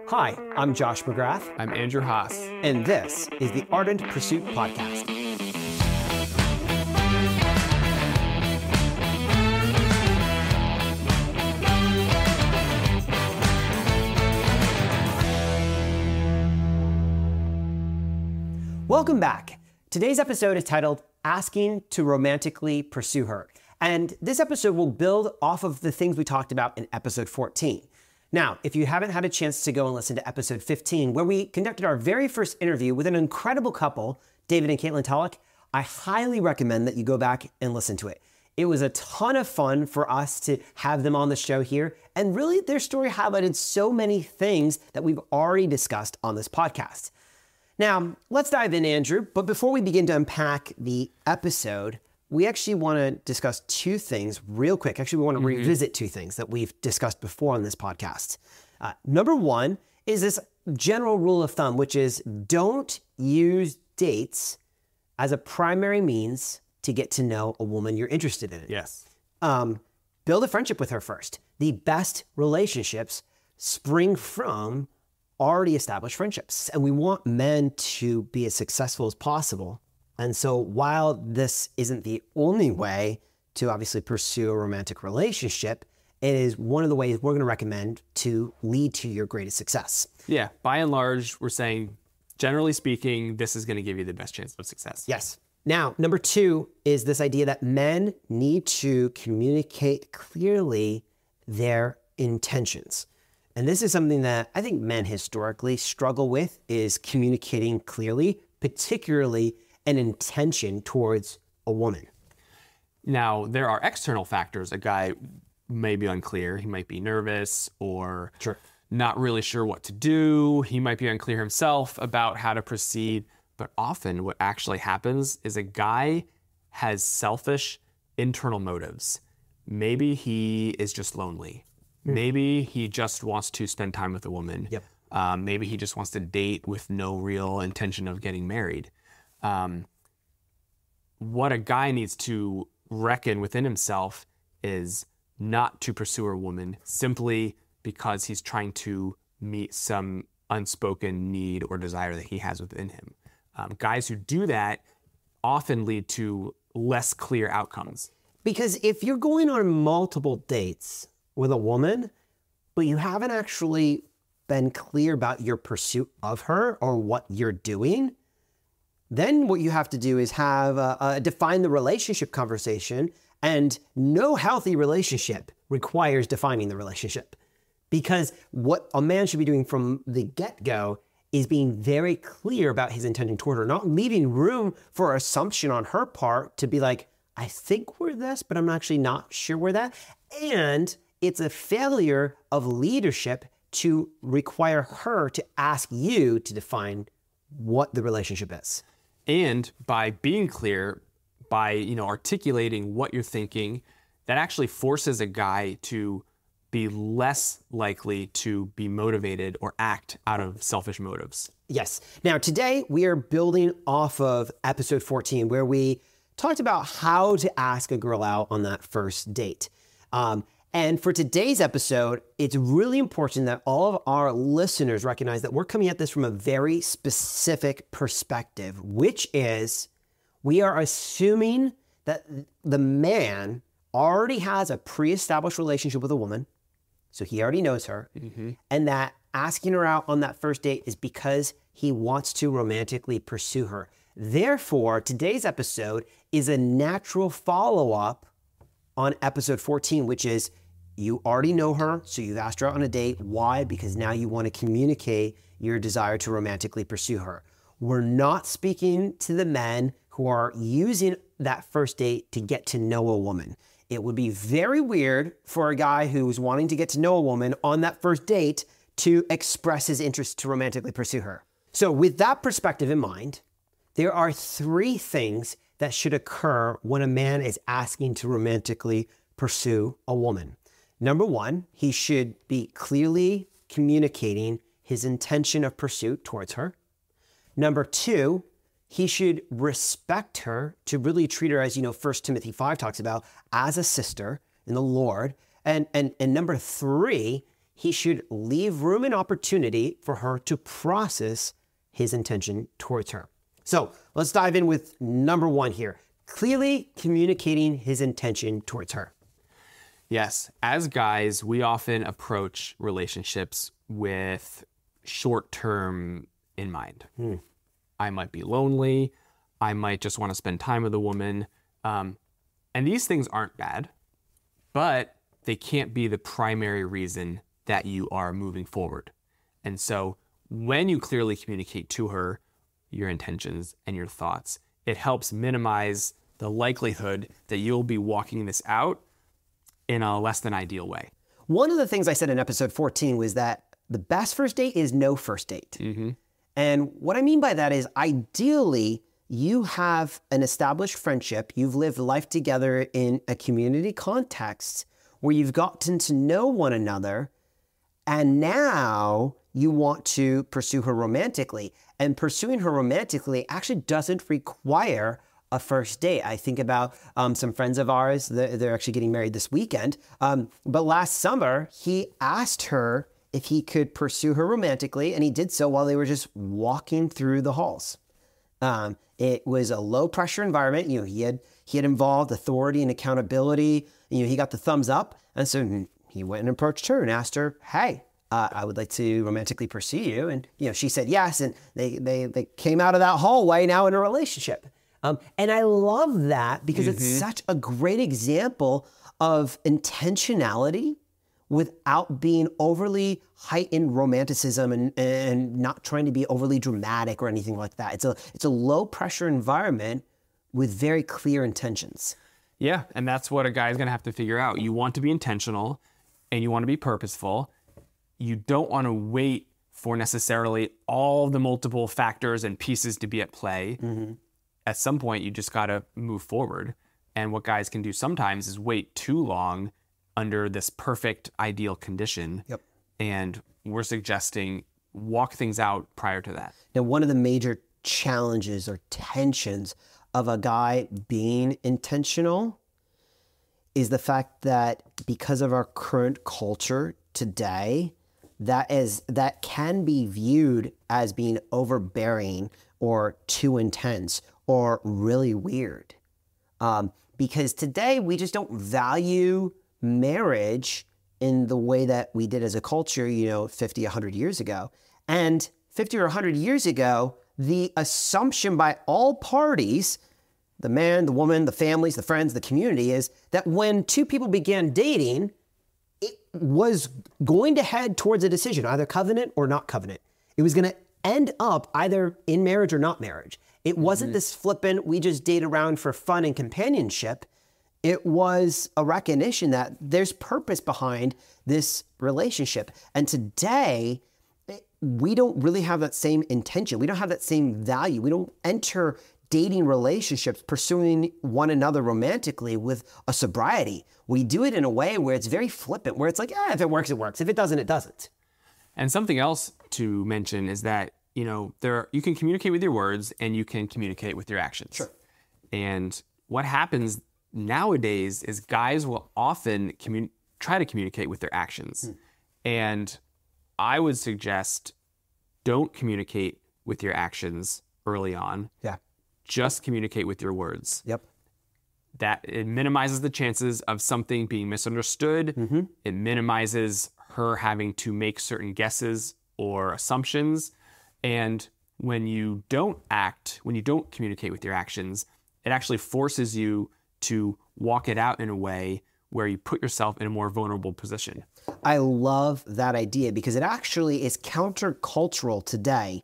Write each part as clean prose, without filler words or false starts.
Hi, I'm Josh McGrath. I'm Andrew Haas. And this is the Ardent Pursuit Podcast. Welcome back. Today's episode is titled Asking to Romantically Pursue Her. And this episode will build off of the things we talked about in episode 14. Now, if you haven't had a chance to go and listen to episode 15, where we conducted our very first interview with an incredible couple, David and Caitlin Tulloch, I highly recommend that you go back and listen to it. It was a ton of fun for us to have them on the show here, and really their story highlighted so many things that we've already discussed on this podcast. Now, let's dive in, Andrew, but before we begin to unpack the episode, we actually want to discuss two things real quick. Actually, we want to revisit two things that we've discussed before on this podcast. Number one is this general rule of thumb, which is don't use dates as a primary means to get to know a woman you're interested in. Yes. Build a friendship with her first. The best relationships spring from already established friendships. And we want men to be as successful as possible. And so while this isn't the only way to obviously pursue a romantic relationship, it is one of the ways we're going to recommend to lead to your greatest success. Yeah, by and large, we're saying, generally speaking, this is going to give you the best chance of success. Yes. Now, number two is this idea that men need to communicate clearly their intentions. And this is something that I think men historically struggle with, is communicating clearly, particularly an intention towards a woman. Now, there are external factors. A guy may be unclear. He might be nervous or not really sure what to do. He might be unclear himself about how to proceed. But often what actually happens is a guy has selfish internal motives. Maybe he is just lonely. Maybe he just wants to spend time with a woman. Yep. Maybe he just wants to date with no real intention of getting married. What a guy needs to reckon within himself is not to pursue a woman simply because he's trying to meet some unspoken need or desire that he has within him. Guys who do that often lead to less clear outcomes. Because if you're going on multiple dates with a woman, but you haven't actually been clear about your pursuit of her or what you're doing, then what you have to do is have define the relationship conversation, and no healthy relationship requires defining the relationship. Because what a man should be doing from the get-go is being very clear about his intention toward her, not leaving room for assumption on her part to be like, I think we're this, but I'm actually not sure we're that. And it's a failure of leadership to require her to ask you to define what the relationship is. And by being clear, by articulating what you're thinking, that actually forces a guy to be less likely to be motivated or act out of selfish motives. Yes. Now, today we are building off of episode 14, where we talked about how to ask a girl out on that first date. And for today's episode, it's really important that all of our listeners recognize that we're coming at this from a very specific perspective, which is we are assuming that the man already has a pre-established relationship with a woman, so he already knows her, and that asking her out on that first date is because he wants to romantically pursue her. Therefore, today's episode is a natural follow-up on episode 14, which is you already know her, so you've asked her out on a date. Why? Because now you want to communicate your desire to romantically pursue her. We're not speaking to the men who are using that first date to get to know a woman. It would be very weird for a guy who's wanting to get to know a woman on that first date to express his interest to romantically pursue her. So with that perspective in mind, there are three things that should occur when a man is asking to romantically pursue a woman. Number one, he should be clearly communicating his intention of pursuit towards her. Number two, he should respect her, to really treat her as, 1 Timothy 5 talks about, as a sister in the Lord. And number three, he should leave room and opportunity for her to process his intention towards her. So let's dive in with number 1 here. Clearly communicating his intention towards her. Yes. As guys, we often approach relationships with short-term in mind. I might be lonely. I might just want to spend time with a woman. And these things aren't bad, but they can't be the primary reason that you are moving forward. And so when you clearly communicate to her your intentions and your thoughts, it helps minimize the likelihood that you'll be walking this out in a less than ideal way. One of the things I said in episode 14 was that the best first date is no first date. And what I mean by that is ideally you have an established friendship, you've lived life together in a community context where you've gotten to know one another, and now you want to pursue her romantically. And pursuing her romantically actually doesn't require a first date. I think about some friends of ours, they're actually getting married this weekend. But last summer, he asked her if he could pursue her romantically, and he did so while they were just walking through the halls. It was a low pressure environment. He had involved authority and accountability. He got the thumbs up. And so he went and approached her and asked her, hey, I would like to romantically pursue you. And, she said yes. And they came out of that hallway now in a relationship. And I love that because it's such a great example of intentionality without being overly heightened romanticism and not trying to be overly dramatic or anything like that. It's a low pressure environment with very clear intentions. Yeah, and that's what a guy's gonna have to figure out. You want to be intentional and you want to be purposeful. You don't want to wait for necessarily all the multiple factors and pieces to be at play. At some point, you just got to move forward. And what guys can do sometimes is wait too long under this perfect, ideal condition. And we're suggesting walk things out prior to that. Now, one of the major challenges or tensions of a guy being intentional is the fact that because of our current culture today, that can be viewed as being overbearing or too intense or really weird. Because today we just don't value marriage in the way that we did as a culture, 50, 100 years ago. And 50 or 100 years ago, the assumption by all parties, the man, the woman, the families, the friends, the community, is that when two people began dating, it was going to head towards a decision, either covenant or not covenant. It was going to end up either in marriage or not marriage. It wasn't this flippant, we just date around for fun and companionship. It was a recognition that there's purpose behind this relationship. And today, we don't really have that same intention. We don't have that same value. We don't enter dating relationships, pursuing one another romantically with a sobriety. We do it in a way where it's very flippant, where it's like, if it works, it works. If it doesn't, it doesn't. And something else to mention is that, you can communicate with your words and you can communicate with your actions. Sure. And what happens nowadays is guys will often try to communicate with their actions. And I would suggest don't communicate with your actions early on. Yeah. Just communicate with your words. Yep. That it minimizes the chances of something being misunderstood. It minimizes her having to make certain guesses or assumptions. And when you don't communicate with your actions, it actually forces you to walk it out in a way where you put yourself in a more vulnerable position. I love that idea because it actually is countercultural today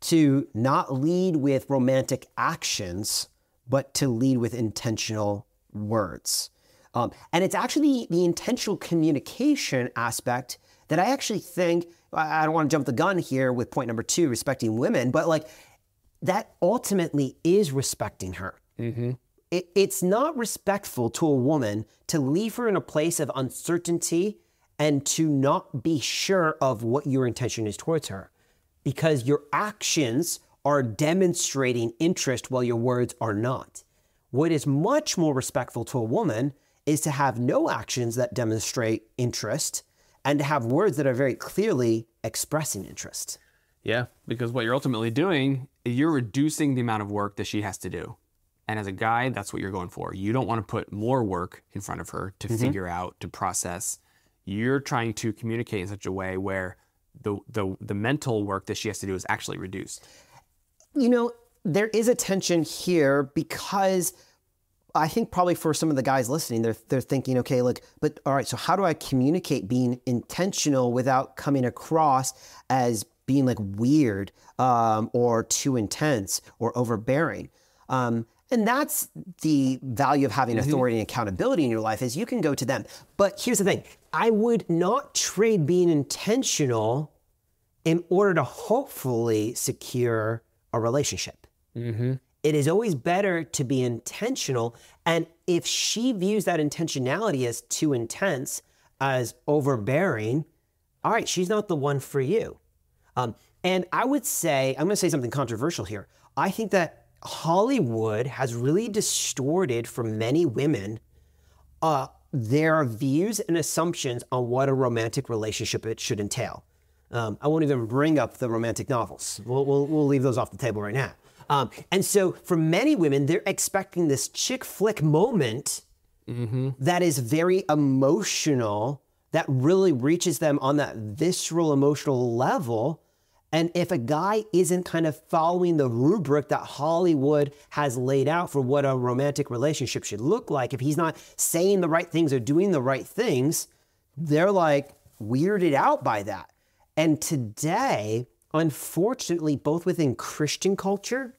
to not lead with romantic actions, but to lead with intentional words. And it's actually the intentional communication aspect that I actually think, I don't want to jump the gun here with point number 2, respecting women, but that ultimately is respecting her. It's not respectful to a woman to leave her in a place of uncertainty and to not be sure of what your intention is towards her, because your actions are demonstrating interest while your words are not. What is much more respectful to a woman is to have no actions that demonstrate interest and to have words that are very clearly expressing interest. Yeah, because what you're ultimately doing is you're reducing the amount of work that she has to do. And as a guy, that's what you're going for. You don't want to put more work in front of her to figure out, to process. You're trying to communicate in such a way where the mental work that she has to do is actually reduced. You know, there is a tension here because I think probably for some of the guys listening, they're thinking, okay, look, but all right, so how do I communicate being intentional without coming across as being like weird or too intense or overbearing? And that's the value of having authority and accountability in your life, is you can go to them. But here's the thing. I would not trade being intentional in order to hopefully secure a relationship. It is always better to be intentional. And if she views that intentionality as too intense, as overbearing, all right, she's not the one for you. And I would say, I'm going to say something controversial here. I think that Hollywood has really distorted for many women their views and assumptions on what a romantic relationship it should entail. I won't even bring up the romantic novels. We'll leave those off the table right now. And so for many women, they're expecting this chick flick moment that is very emotional, that really reaches them on that visceral emotional level. And if a guy isn't kind of following the rubric that Hollywood has laid out for what a romantic relationship should look like, if he's not saying the right things or doing the right things, they're like weirded out by that. And today, unfortunately, both within Christian culture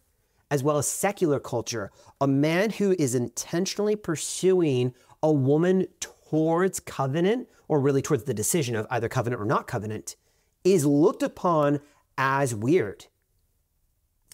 as well as secular culture, a man who is intentionally pursuing a woman towards covenant, or really towards the decision of either covenant or not covenant, is looked upon as weird.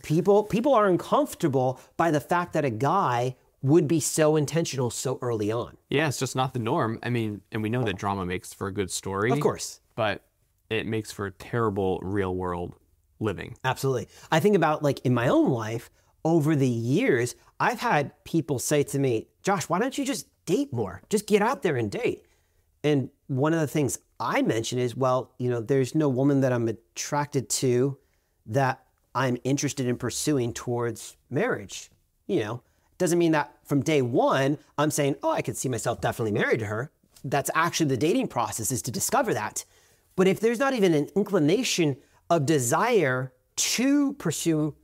People are uncomfortable by the fact that a guy would be so intentional so early on. Yeah, it's just not the norm. I mean, and we know that drama makes for a good story. Of course. But it makes for terrible real world living. Absolutely. I think about, like, in my own life, over the years, I've had people say to me, Josh, why don't you just date more? Just get out there and date. And one of the things I mention is, well, you know, there's no woman that I'm attracted to that I'm interested in pursuing towards marriage. You know, doesn't mean that from day one, I'm saying, oh, I could see myself definitely married to her. That's actually the dating process, is to discover that. But if there's not even an inclination of desire to pursue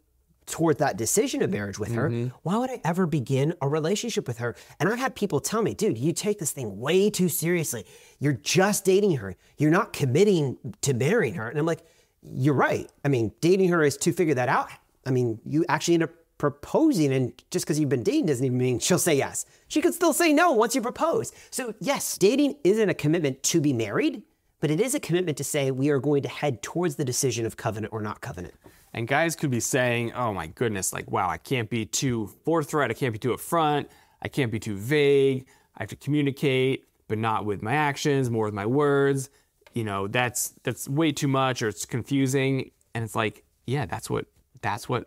toward that decision of marriage with her, why would I ever begin a relationship with her? And I've had people tell me, dude, you take this thing way too seriously. You're just dating her. You're not committing to marrying her. And I'm like, you're right. I mean, dating her is to figure that out. I mean, you actually end up proposing, and just because you've been dating doesn't even mean she'll say yes. She could still say no once you propose. So yes, dating isn't a commitment to be married, but it is a commitment to say we are going to head towards the decision of covenant or not covenant. And guys could be saying, oh my goodness, like, wow, I can't be too forthright. I can't be too upfront. I can't be too vague. I have to communicate, but not with my actions, more with my words. You know, that's way too much, or it's confusing. And it's like, yeah, that's what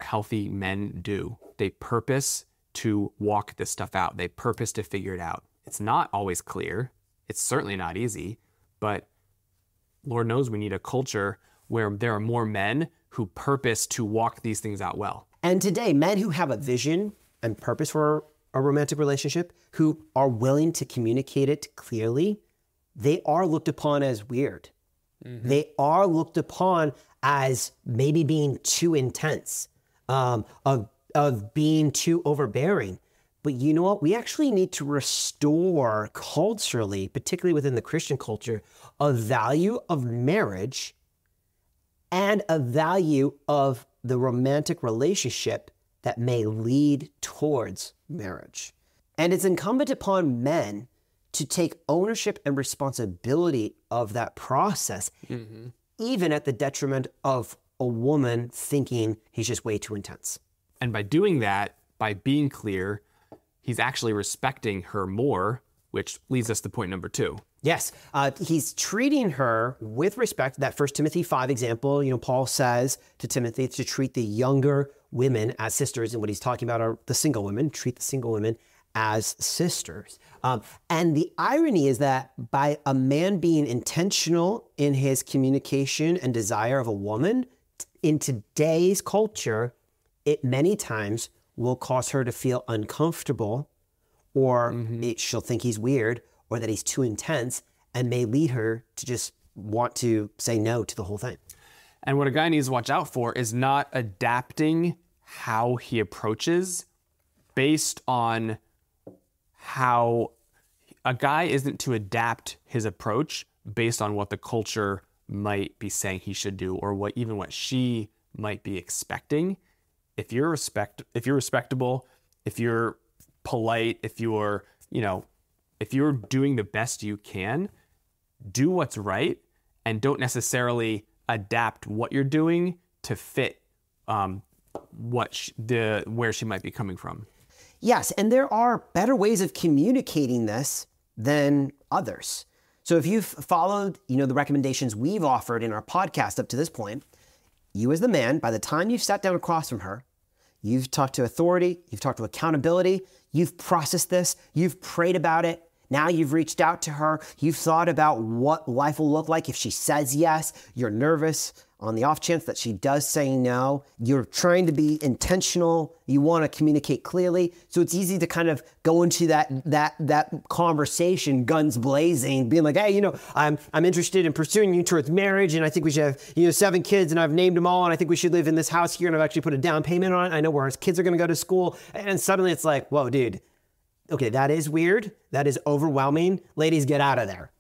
healthy men do. They purpose to walk this stuff out. They purpose to figure it out. It's not always clear. It's certainly not easy, but Lord knows we need a culture where there are more men who purpose to walk these things out well. And today, men who have a vision and purpose for a romantic relationship, who are willing to communicate it clearly, they are looked upon as weird. They are looked upon as maybe being too intense, of being too overbearing. But you know what? We actually need to restore culturally, particularly within the Christian culture, a value of marriage and a value of the romantic relationship that may lead towards marriage. And it's incumbent upon men to take ownership and responsibility of that process, even at the detriment of a woman thinking he's just way too intense. And by doing that, by being clear, he's actually respecting her more, which leads us to point number 2. Yes, he's treating her with respect. That 1 Timothy 5 example, you know, Paul says to Timothy to treat the younger women as sisters. And what he's talking about are the single women, treat the single women as sisters. And the irony is that by a man being intentional in his communication and desire of a woman, in today's culture, it many times will cause her to feel uncomfortable, or she'll think he's weird, or that he's too intense, and may lead her to just want to say no to the whole thing. And what a guy needs to watch out for is not adapting how he approaches based on how a guy isn't to adapt his approach based on what the culture might be saying he should do, or what she might be expecting. If you're respectable, if you're polite, if you're doing the best you can, do what's right, and don't necessarily adapt what you're doing to fit where she might be coming from. Yes, and there are better ways of communicating this than others. So if you've followed, the recommendations we've offered in our podcast up to this point, you as the man, by the time you've sat down across from her, you've talked to authority, you've talked to accountability, you've processed this, you've prayed about it. Now you've reached out to her, you've thought about what life will look like if she says yes, you're nervous on the off chance that she does say no, you're trying to be intentional, you want to communicate clearly. So it's easy to kind of go into that conversation guns blazing, being like, hey, I'm interested in pursuing you towards marriage, and I think we should have 7 kids, and I've named them all, and I think we should live in this house here, and I've actually put a down payment on it. I know where our kids are going to go to school. And suddenly it's like, whoa, dude. Okay, that is weird. That is overwhelming. Ladies, get out of there.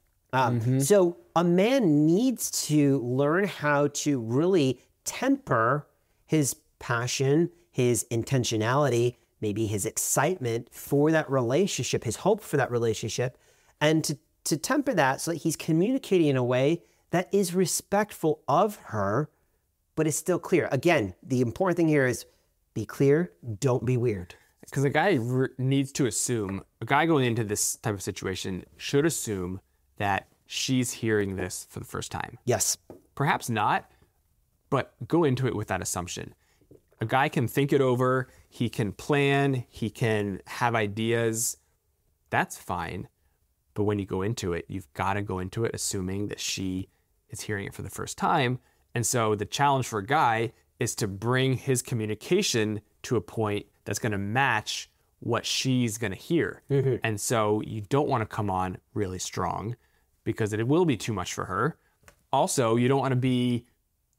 So a man needs to learn how to really temper his passion, his intentionality, maybe his excitement for that relationship, his hope for that relationship, and to temper that so that he's communicating in a way that is respectful of her, but is still clear. Again, the important thing here is be clear, don't be weird. Because a guy needs to assume, a guy going into this type of situation should assume that she's hearing this for the first time. Yes. Perhaps not, but go into it with that assumption. A guy can think it over, he can plan, he can have ideas. That's fine. But when you go into it, you've got to go into it assuming that she is hearing it for the first time. And so the challenge for a guy is to bring his communication to a point that's going to match what she's going to hear. And so you don't want to come on really strong because it will be too much for her. Also, you don't want to be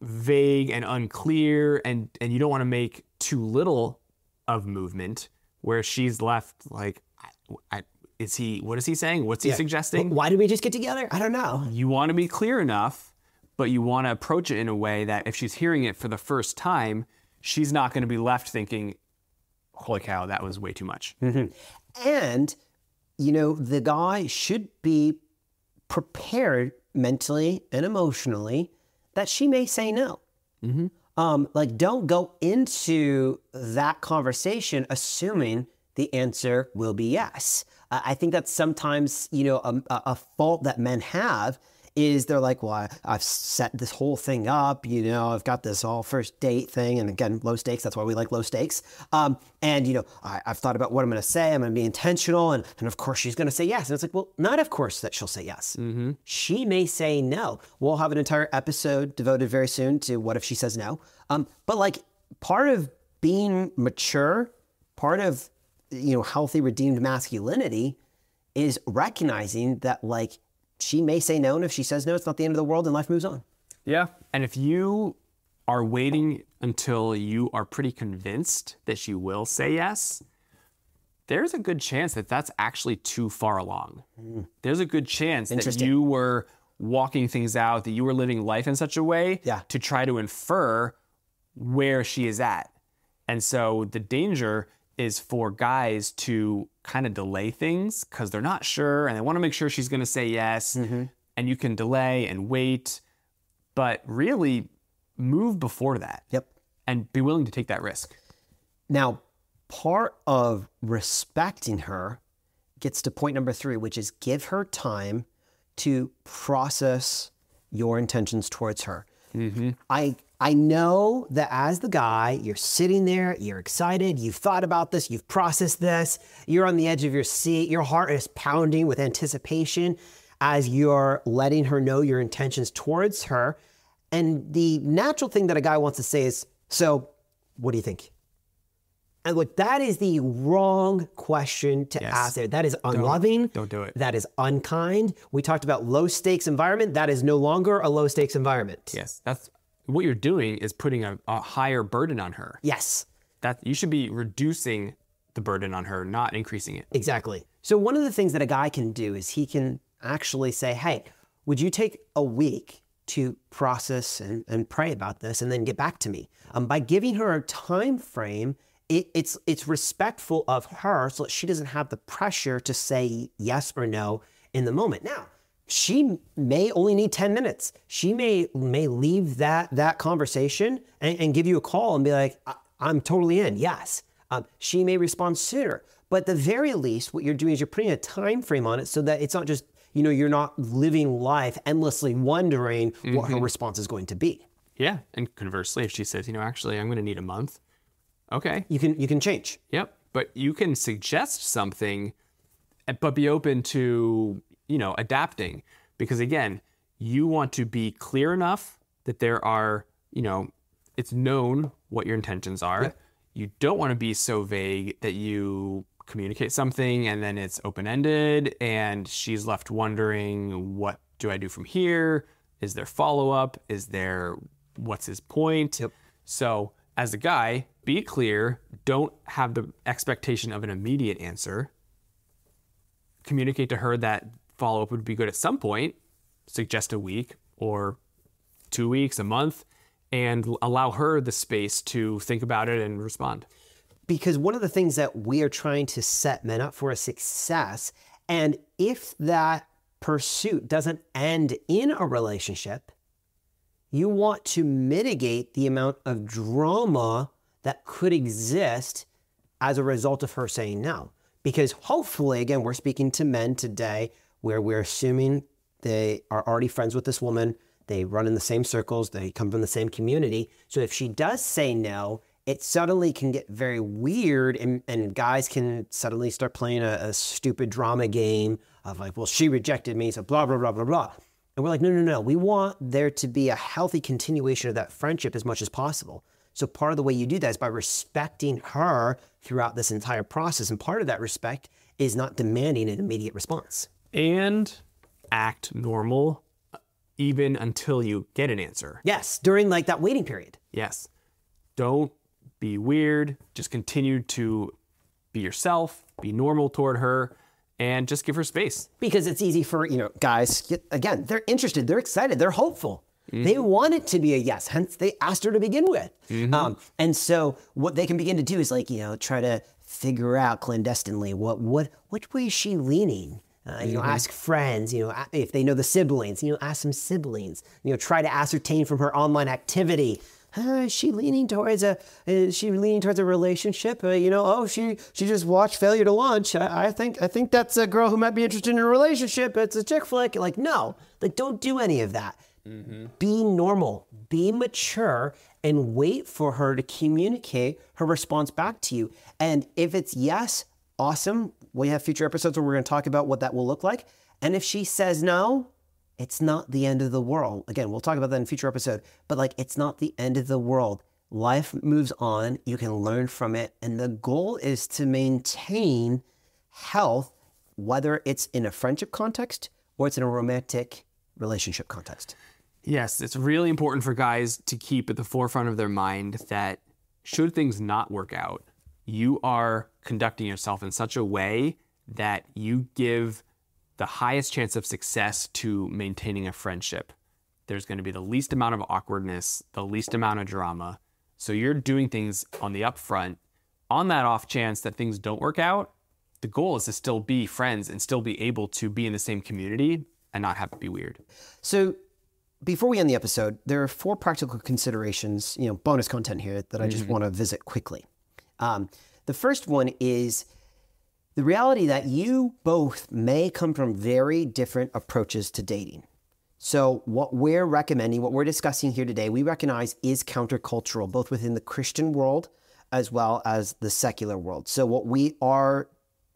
vague and unclear, and you don't want to make too little of movement where she's left like, what is he saying? What's he suggesting? Why did we just get together? I don't know. You want to be clear enough, but you want to approach it in a way that if she's hearing it for the first time, she's not going to be left thinking, holy cow, that was way too much. And, the guy should be prepared mentally and emotionally that she may say no. Don't go into that conversation assuming the answer will be yes. I think that's sometimes, a fault that men have is they're like, well, I've set this whole thing up, I've got this all first date thing. And again, low stakes, that's why we like low stakes. I've thought about what I'm going to say. I'm going to be intentional. And of course she's going to say yes. And it's like, well, not of course that she'll say yes. She may say no. We'll have an entire episode devoted very soon to what if she says no. But part of being mature, part of, healthy, redeemed masculinity is recognizing that she may say no, and if she says no, it's not the end of the world and life moves on. Yeah. And if you are waiting until you are pretty convinced that she will say yes, there's a good chance that that's actually too far along. There's a good chance that you were walking things out, that you were living life in such a way to try to infer where she is at. And so the danger is for guys to kind of delay things because they're not sure and they want to make sure she's going to say yes. And you can delay and wait, but really move before that. Yep. And be willing to take that risk. Now, part of respecting her gets to point number 3, which is give her time to process your intentions towards her. I know that as the guy, you're sitting there, you're excited, you've thought about this, you've processed this, you're on the edge of your seat, your heart is pounding with anticipation as you're letting her know your intentions towards her. And the natural thing that a guy wants to say is, so what do you think? And look, that is the wrong question to ask there. That is unloving. Don't do it. That is unkind. We talked about low stakes environment. That is no longer a low stakes environment. Yes, that's what you're doing is putting a higher burden on her. Yes. That you should be reducing the burden on her, not increasing it. Exactly. So one of the things that a guy can do is he can actually say, hey, would you take a week to process and pray about this and then get back to me? By giving her a time frame, it's respectful of her so that she doesn't have the pressure to say yes or no in the moment. Now, she may only need 10 minutes. She may leave that conversation and give you a call and be like, I'm totally in, yes. She may respond sooner. But at the very least, what you're doing is you're putting a time frame on it so that it's not just, you're not living life endlessly wondering what her response is going to be. Yeah, and conversely, if she says, actually, I'm going to need a month, okay. You can change. Yep, but you can suggest something, but be open to, adapting. Because again, you want to be clear enough that there are, it's known what your intentions are. Yep. You don't want to be so vague that you communicate something and then it's open-ended and she's left wondering, what do I do from here? Is there follow-up? What's his point? Yep. So as a guy, be clear. Don't have the expectation of an immediate answer. Communicate to her that follow-up would be good at some point. Suggest a week or 2 weeks, a month, and allow her the space to think about it and respond. Because one of the things that we are trying to set men up for is success. And if that pursuit doesn't end in a relationship, you want to mitigate the amount of drama that could exist as a result of her saying no. Because hopefully, again, we're speaking to men today where we're assuming they are already friends with this woman, they run in the same circles, they come from the same community. So if she does say no, it suddenly can get very weird and guys can suddenly start playing a stupid drama game of like, well, she rejected me, so blah, blah, blah, blah, blah. And we're like, no. We want there to be a healthy continuation of that friendship as much as possible. So part of the way you do that is by respecting her throughout this entire process. And part of that respect is not demanding an immediate response. And act normal even until you get an answer. Yes, during like that waiting period. Yes. Don't be weird. Just continue to be yourself, be normal toward her, and just give her space. Because it's easy for, guys, again, they're interested, they're excited, they're hopeful. They want it to be a yes, hence they asked her to begin with. And so what they can begin to do is like, try to figure out clandestinely which way is she leaning? Ask friends, if they know the siblings, ask some siblings, try to ascertain from her online activity. Is she leaning towards a relationship? She just watched Failure to Launch. I think that's a girl who might be interested in a relationship. It's a chick flick. Like, no, don't do any of that. Be normal, be mature, and wait for her to communicate her response back to you. And if it's yes, awesome. We have future episodes where we're going to talk about what that will look like. And if she says no, it's not the end of the world. Again, we'll talk about that in a future episode, but it's not the end of the world. Life moves on. You can learn from it. And the goal is to maintain health, whether it's in a friendship context or it's in a romantic relationship context. Yes, it's really important for guys to keep at the forefront of their mind that should things not work out, you are conducting yourself in such a way that you give the highest chance of success to maintaining a friendship. There's going to be the least amount of awkwardness, the least amount of drama. So you're doing things on the upfront. On that off chance that things don't work out, the goal is to still be friends and still be able to be in the same community and not have it be weird. So before we end the episode, there are 4 practical considerations, bonus content here that I just want to visit quickly. The first one is the reality that you both may come from very different approaches to dating. So what we're recommending, what we're discussing here today, we recognize is countercultural, both within the Christian world as well as the secular world. So what we are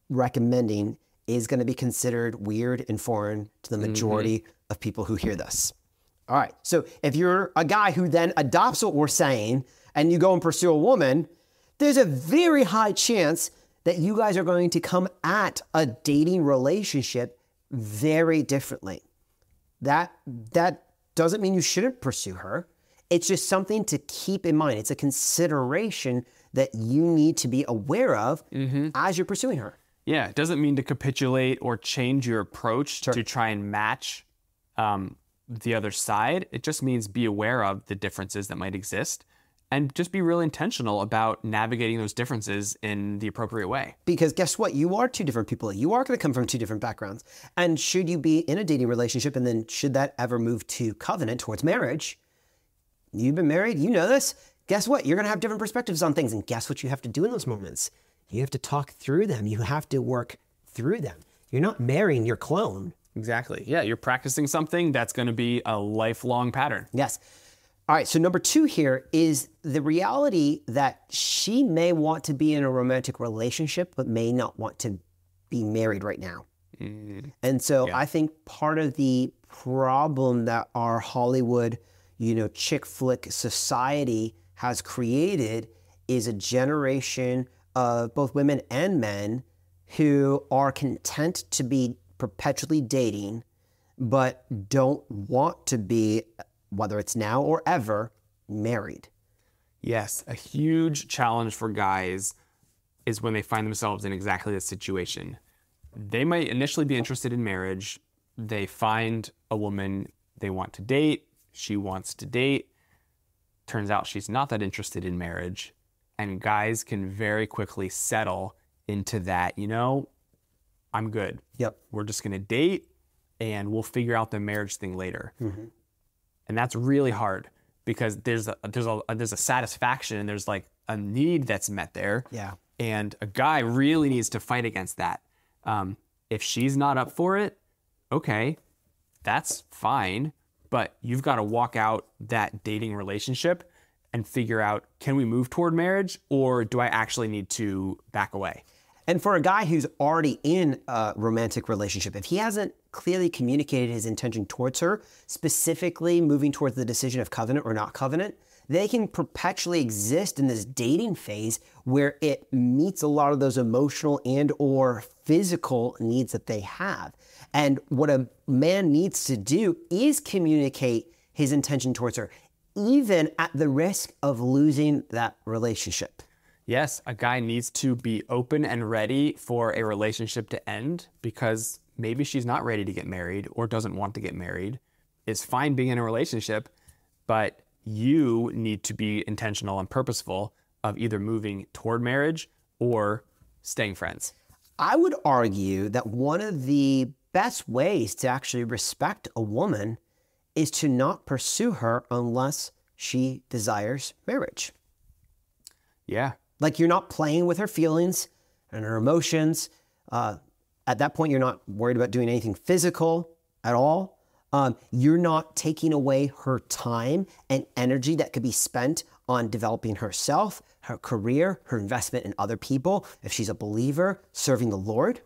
recommending is going to be considered weird and foreign to the majority of people who hear this. All right. So if you're a guy who then adopts what we're saying and you go and pursue a woman, there's a very high chance that you guys are going to come at a dating relationship very differently. That doesn't mean you shouldn't pursue her. It's just something to keep in mind. It's a consideration that you need to be aware of as you're pursuing her. Yeah, it doesn't mean to capitulate or change your approach to try and match the other side. It just means be aware of the differences that might exist and just be really intentional about navigating those differences in the appropriate way. Because guess what? You are two different people. You are going to come from two different backgrounds. And should you be in a dating relationship, and then should that ever move to covenant towards marriage, you've been married, you know this. Guess what? You're going to have different perspectives on things. And guess what you have to do in those moments? You have to talk through them. You have to work through them. You're not marrying your clone. Exactly. Yeah, you're practicing something that's going to be a lifelong pattern. Yes. All right, so number 2 here is the reality that she may want to be in a romantic relationship, but may not want to be married right now. And so I think part of the problem that our Hollywood, chick flick society has created is a generation of both women and men who are content to be perpetually dating, but don't want to be, whether it's now or ever, married. Yes, a huge challenge for guys is when they find themselves in exactly this situation. They might initially be interested in marriage. They find a woman they want to date. She wants to date. Turns out she's not that interested in marriage. And guys can very quickly settle into that, I'm good. Yep. We're just going to date and we'll figure out the marriage thing later. And that's really hard because there's a satisfaction and there's like a need that's met there. Yeah. And a guy really needs to fight against that. If she's not up for it, okay, that's fine. But you've got to walk out that dating relationship and figure out, can we move toward marriage or do I actually need to back away? And for a guy who's already in a romantic relationship, if he hasn't clearly communicated his intention towards her, specifically moving towards the decision of covenant or not covenant, they can perpetually exist in this dating phase where it meets a lot of those emotional and or physical needs that they have. And what a man needs to do is communicate his intention towards her, even at the risk of losing that relationship. Yes, a guy needs to be open and ready for a relationship to end because maybe she's not ready to get married or doesn't want to get married. It's fine being in a relationship, but you need to be intentional and purposeful of either moving toward marriage or staying friends. I would argue that one of the best ways to actually respect a woman is to not pursue her unless she desires marriage. Yeah. Like you're not playing with her feelings and her emotions. At that point, you're not worried about doing anything physical at all. You're not taking away her time and energy that could be spent on developing herself, her career, her investment in other people, if she's a believer, serving the Lord.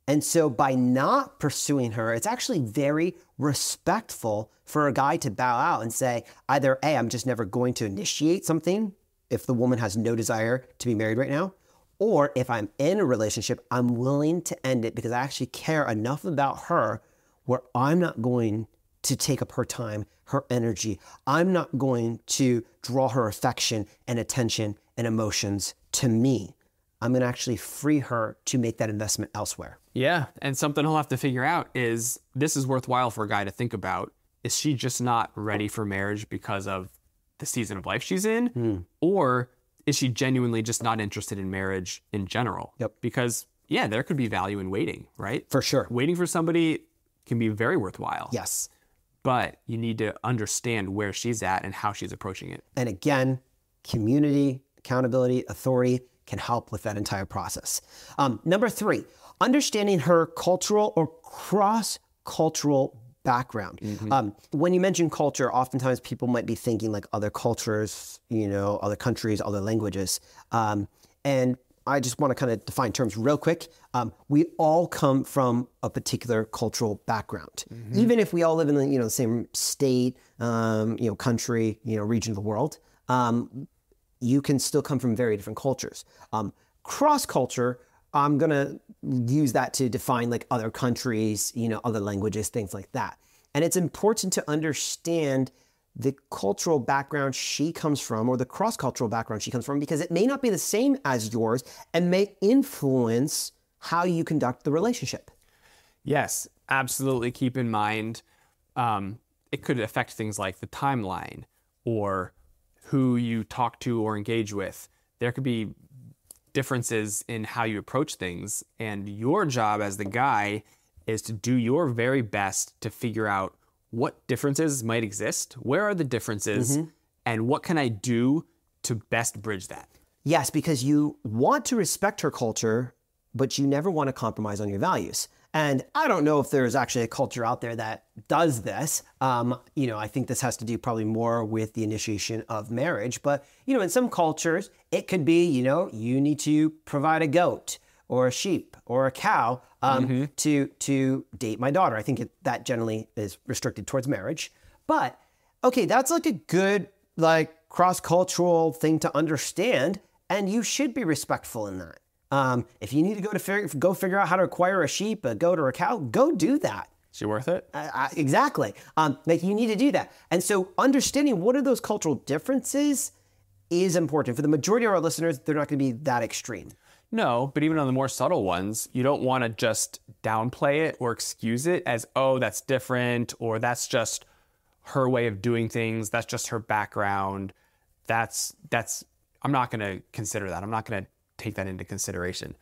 And so by not pursuing her, it's actually very respectful for a guy to bow out and say, either A, I'm just never going to initiate something if the woman has no desire to be married right now, or if I'm in a relationship, I'm willing to end it because I actually care enough about her where I'm not going to take up her time, her energy. I'm not going to draw her affection and attention and emotions to me. I'm going to actually free her to make that investment elsewhere. Yeah, and something he'll have to figure out is this is worthwhile for a guy to think about. Is she just not ready for marriage because of the season of life she's in? Or is she genuinely just not interested in marriage in general? Yep. Because, yeah, there could be value in waiting, right? For sure. Waiting for somebody can be very worthwhile. Yes. But you need to understand where she's at and how she's approaching it. And again, community, accountability, authority can help with that entire process. Number 3, understanding her cultural or cross-cultural background. When you mention culture, oftentimes people might be thinking like other cultures, other countries, other languages. And I just want to kind of define terms real quick. We all come from a particular cultural background. Even if we all live in the same state, country, region of the world, you can still come from very different cultures. Cross-culture, I'm going to use that to define like other countries, other languages, things like that. And it's important to understand the cultural background she comes from or the cross-cultural background she comes from, because it may not be the same as yours and may influence how you conduct the relationship. Yes, absolutely. Keep in mind, it could affect things like the timeline or who you talk to or engage with. There could be differences in how you approach things, and your job as the guy is to do your very best to figure out what differences might exist, where are the differences, and what can I do to best bridge that? Yes, because you want to respect her culture, but you never want to compromise on your values. And I don't know if there's actually a culture out there that does this. I think this has to do probably more with the initiation of marriage. But, in some cultures, it could be, you need to provide a goat or a sheep or a cow to date my daughter. I think that generally is restricted towards marriage. But, okay, that's like a good, cross-cultural thing to understand. And you should be respectful in that. If you need to go figure out how to acquire a sheep, a goat, or a cow, go do that. Is it worth it? Exactly. You need to do that. And so understanding what are those cultural differences is important. For the majority of our listeners, they're not going to be that extreme. No, but even on the more subtle ones, you don't want to just downplay it or excuse it as, oh, that's different, or that's just her way of doing things. That's just her background. I'm not going to consider that. I'm not going to take that into consideration.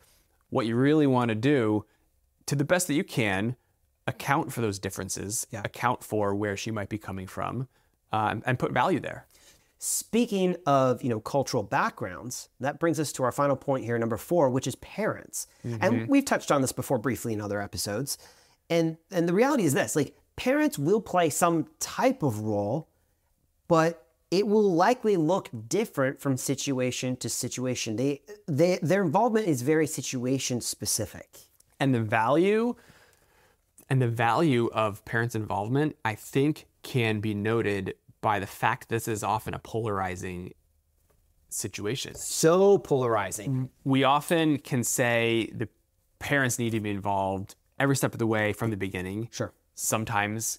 What you really want to do, to the best that you can, account for those differences, account for where she might be coming from, and put value there. Speaking of, cultural backgrounds, that brings us to our final point here, number 4, which is parents. And we've touched on this before briefly in other episodes. And the reality is this, parents will play some type of role, but it will likely look different from situation to situation. Their involvement is very situation specific. And the value of parents' involvement, I think, can be noted by the fact this is often a polarizing situation. So polarizing. We often can say the parents need to be involved every step of the way from the beginning. Sure. Sometimes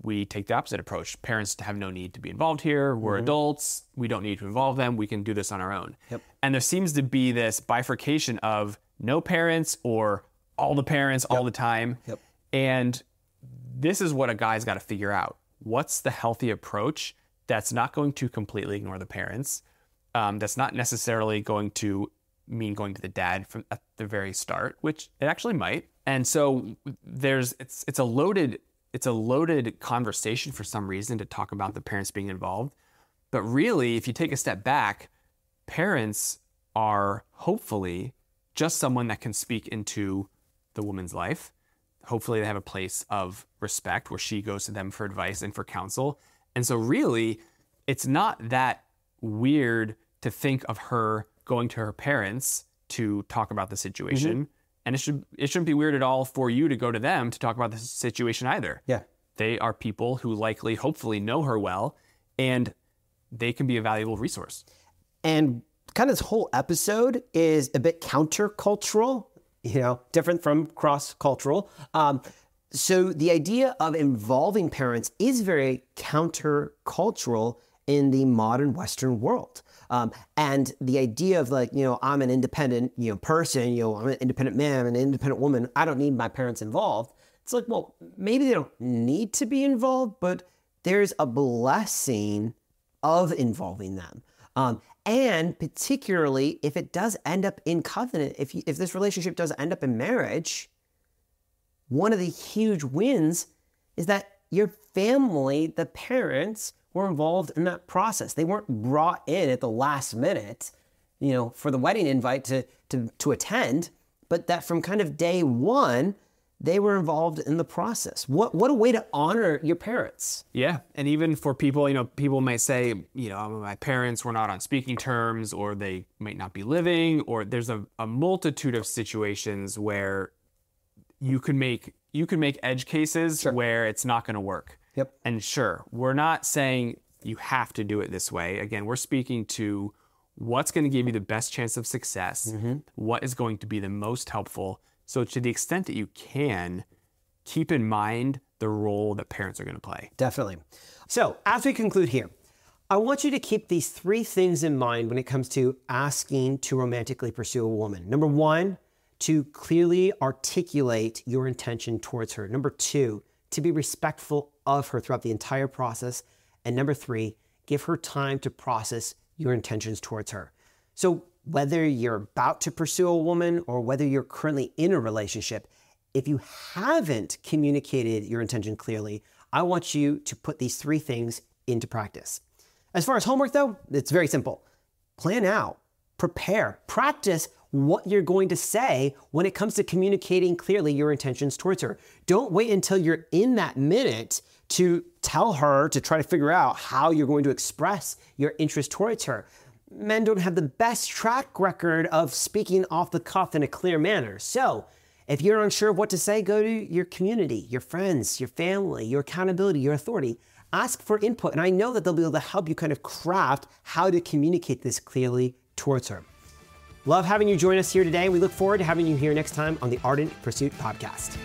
we take the opposite approach. Parents have no need to be involved here. We're adults. We don't need to involve them. We can do this on our own. Yep. And there seems to be this bifurcation of no parents or all the parents all the time. Yep. And this is what a guy's got to figure out. What's the healthy approach that's not going to completely ignore the parents, that's not necessarily going to mean going to the dad from at the very start, which it actually might. And so it's a loaded conversation for some reason to talk about the parents being involved. But really, if you take a step back, parents are hopefully just someone that can speak into the woman's life. Hopefully they have a place of respect where she goes to them for advice and for counsel. And so really, it's not that weird to think of her going to her parents to talk about the situation. And it shouldn't be weird at all for you to go to them to talk about the situation either. Yeah. They are people who likely, hopefully, know her well, and they can be a valuable resource. And kind of this whole episode is a bit countercultural, different from cross-cultural. So the idea of involving parents is very countercultural in the modern Western world. And the idea of I'm an independent, person, I'm an independent man, an independent woman. I don't need my parents involved. It's like, well, maybe they don't need to be involved, but there's a blessing of involving them. And particularly if it does end up in covenant, if this relationship does end up in marriage, one of the huge wins is that your family, the parents, were involved in that process. They weren't brought in at the last minute, for the wedding invite to attend, but that from kind of day one, they were involved in the process. What a way to honor your parents. Yeah. And even for people, people may say, my parents were not on speaking terms, or they might not be living, or there's a multitude of situations where you can make edge cases where it's not going to work. Yep. And sure, we're not saying you have to do it this way. Again, we're speaking to what's going to give you the best chance of success, what is going to be the most helpful. So to the extent that you can, keep in mind the role that parents are going to play. Definitely. So as we conclude here, I want you to keep these 3 things in mind when it comes to asking to romantically pursue a woman. Number 1, to clearly articulate your intention towards her. Number 2, to be respectful of her throughout the entire process. And number 3, give her time to process your intentions towards her. So whether you're about to pursue a woman or whether you're currently in a relationship, if you haven't communicated your intention clearly, I want you to put these 3 things into practice. As far as homework though, it's very simple. Plan out, prepare, practice what you're going to say when it comes to communicating clearly your intentions towards her. Don't wait until you're in that minute to tell her, to try to figure out how you're going to express your interest towards her. Men don't have the best track record of speaking off the cuff in a clear manner. So if you're unsure of what to say, go to your community, your friends, your family, your accountability, your authority. Ask for input. And I know that they'll be able to help you kind of craft how to communicate this clearly towards her. Love having you join us here today. We look forward to having you here next time on the Ardent Pursuit Podcast.